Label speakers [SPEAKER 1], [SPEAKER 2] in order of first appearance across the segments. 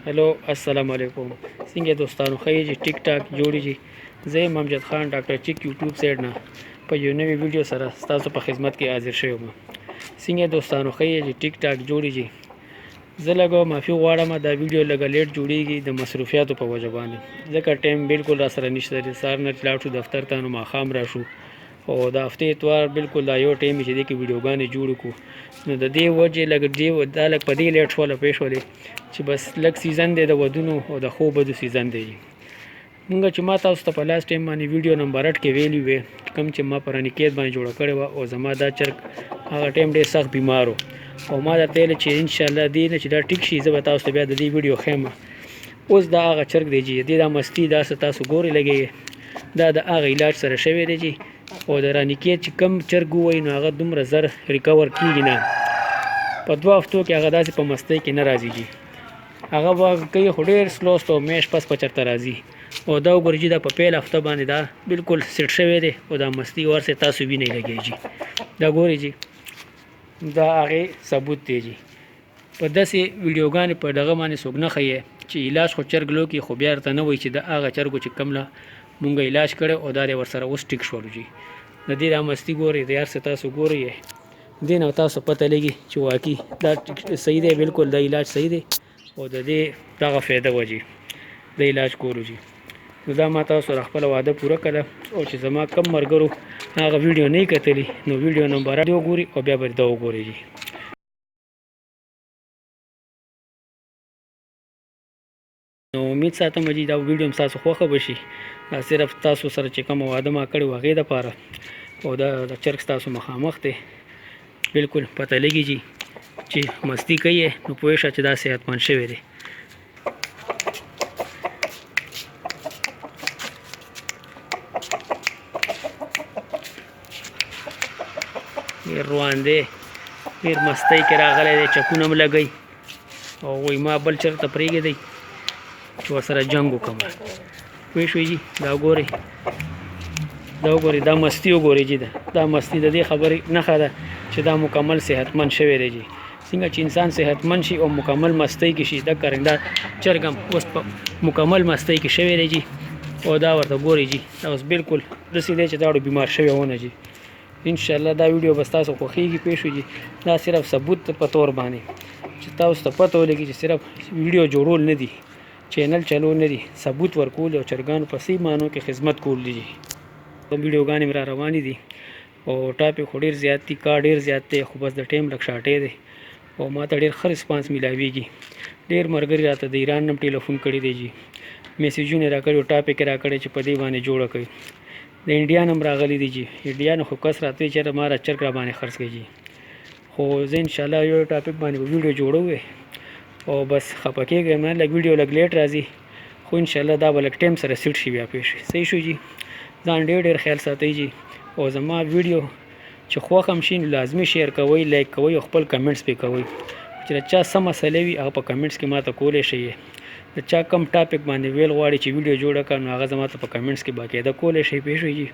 [SPEAKER 1] हेलो अस्सलाम वालेकुम څنګه دوستانو خیر جی ټیک ټاک جوړی جی زه امجد خان ډاکټر چیک یوټیوب سایډ نه په یو نوې ویډیو سره تاسو په خدمت کې حاضر شوم څنګه دوستانو خیر جی ټیک ټاک جوړی جی زه لګو معافي غواړم دا ویډیو لګ لیټ جوړیږي د مصروفیاتو په وجه باندې ځکه ټایم بالکل را سره نشته سار نه لاړ شو دفتر ته نو ماښام را شو او د هفتې اتوار بالکل دا یو ټایم چې د کې ویډیوګانې جوړ کو نو د دې وجه لګ دی دا لګ په دې لیټ شو پېښ ولې چې بس لګ سیزن دی د ودونو او د خوب د سیزن دی مونږ چې ما تاسو ته په لاس ټایم باندې ویډیو نمبر 8 کې ویلی وې کوم چې ما پر انکیت باندې جوړ کړی و او زما دا چرګ هغه ټایم ډېر سخت بیمارو او ما درته ویل چې ان شاء الله دې نه چې دا ټیک شي زه به تاسو ته بیا د دې ویډیو خیمه اوس دا هغه چرګ دی چې دې دا مستی دا تاسو ګوري لګي دا د هغه علاج سره شوی دی چې او د رانکیت چې کم چرګ وای نو هغه دومره زر ریکور کیږي نه په 2 هفتو کې هغه داسې په مستی کې نه راځي جی هغه کوي خو ډېر سلوست او میش پس 75 راځي او دا وګورئ چې دا په پیل هفته باندې دا بالکل سیټ شوی دی او دا مستی ورسه تاسو وینئ لګی جی دا ګورئ جی دا هغه ثبوت دی جی په داسې ویډیوګانې په دغه باندې څوک نه ښیي چې علاج خو چرګ لو کې خو بیا ورته نه وایي چې د هغه چرګو چې کوم له مونږ علاج کړی او دا ورسره اوس ټیک شولو جی د دې دا مستی ګورئ د هر څه تاسو ګورئ دې نه تاسو پته لګي چې واقعي دا صحیح دی بالکل دا علاج صحیح دی او د دې دغه فایده وجي د علاج کولو جی نو دا ما تاسو سره خپل وعده پوره کړه او چې زما کم مرګرو هغه ویډیو نه کتلی نو ویډیو نمبر دی وګورئ او بیا به دا وګورئ جی نو امید ساتم چې دا ویډیو تاسو خوښه بشي دا صرف تاسو سره چې کوم وعده ما کړی وغه د پاره او دا چرګ تاسو مخامخ ته بالکل پته لګی جی چې مستی کوي نو پوه شئ چې دا صحتمند شوی دی ډېر روان دی ډېر مستی کې راغلی دی چکونه هم لګوي او وایي ما بل چېرته پرېږدئ چې ورسره جنګ وکړم پوه شوئ جي دا وګورئ دا مستی وګورئ جي دا مستی د دې خبرې نښه ده چې دا مکمل صحتمند شوی دی جي څنګه چې انسان صحتمند شي او مکمل مستی کې شي دا کرنده چرګ هم اوس په مکمل مستی کې شوی دی جي او دا ورته ګورئ جي دا اوس بالکل داسې دی چې دا بیمار شوی ونه جي ان شاء الله دا ویډیو بس تاسو خوښیږي پېښ جي دا صرف ثبوت په تور باندې چې تاسو ته پته ولګي چې صرف ویډیو جوړول نه دي چینل چلول نه دي ثبوت ورکول او چرګانو په صحیح معنو کې خدمت کول دي ویډیوګانې را روانې دي او ټاپک خو ډېر زیات دي کار ډېر زیات دی خو بس د ټایم لږ شاټې دی او ما ته ډېر ښه ریسپانس میلاویږي ډېر ملګري راته د ایران نه ټلیفون کړی دی جي میسیجونه راکړي او ټاپک راکړی چې په دې باندې جوړه کړي د انډیا هم راغلی دی جي انډیا نه خو کس راته چې ما را چرګ را باندې خرڅ کړي جي خو زه انشاءالله یو ټاپک باندې ویډیو جوړوي او بس خپه کېږم نه لږ ویډیو لږ لیټ راځي خو انشاءالله دا به لږ ټایم سره سیټ شي بیا پېښ صحیح شو جي ځان ډېر خیال ساتئ جي او زما ویډیو چې خوښ هم شي لازمي شیر کوئ لایک کوئ او خپل کمنټس پې کوئ چې چا څه مسلې وي هغه په کمنټس کې ماته کولی شئ د چا کم ټاپک باندې ویل غواړي چې ویډیو جوړه کړه نو هغه زما ته په کمنټس کې باقاعده کولی شئ پېښ جي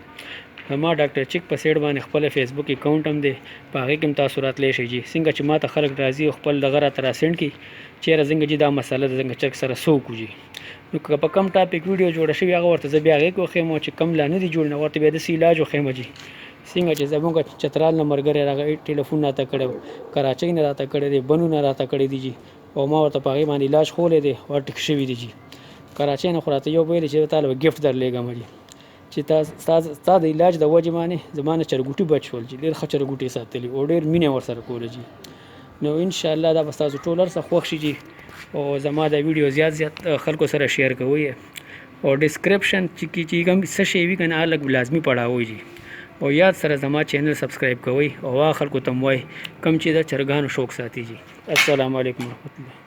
[SPEAKER 1] زما ډاکټر چیک په سایډ باندې خپل فیسبوک اکاونټ هم دی په هغې کې هم تاسو راتلی شئ جي څنګه چې ماته خلک راځي او خپل دغه راته راسینډ کړي چېرې څنګه جي دا مسله ده څنګه چرګ سره څه وکړو جي نو که په کم ټاپک ویډیو جوړه شوي هغه ورته زه بیا هغې کې وښیم چې کم لا نه دي جوړ نه ورته بیا داسې علاج وښیم جي څنګه چې زموږ چترال نه ملګری راغی ټلیفون راته کړی کراچۍ نه راته کړی دی بنو نه راته کړی دی جي او ما ورته په هغې باندې علاج خولی دی او ټیک شوي دی جي کراچۍ نه خو راته یو ویلې چې تا له به ګفټ درلیږم جي چې ستا د علاج د وجې باندې زما نه چرګوټي بچ شول چې ډېر ښه چرګوټي ساتلي او ډېر مینه ورسره کوله جي نو انشاءالله دا به ستاسو ټول هر څه خوښ شي جي او زما دا ویډیو زیات خلکو سره شیر کوئ او ډسکرپشن چې کوم څه شی وي که نه هغه لږ لازمي پړاوئ جي او یاد سره زما چینل سبسکرایب کوئ او هغه خلکو ته م وایئ کوم چې د چرګانو شوق ساتي جي السلام علیکم ورحمت الله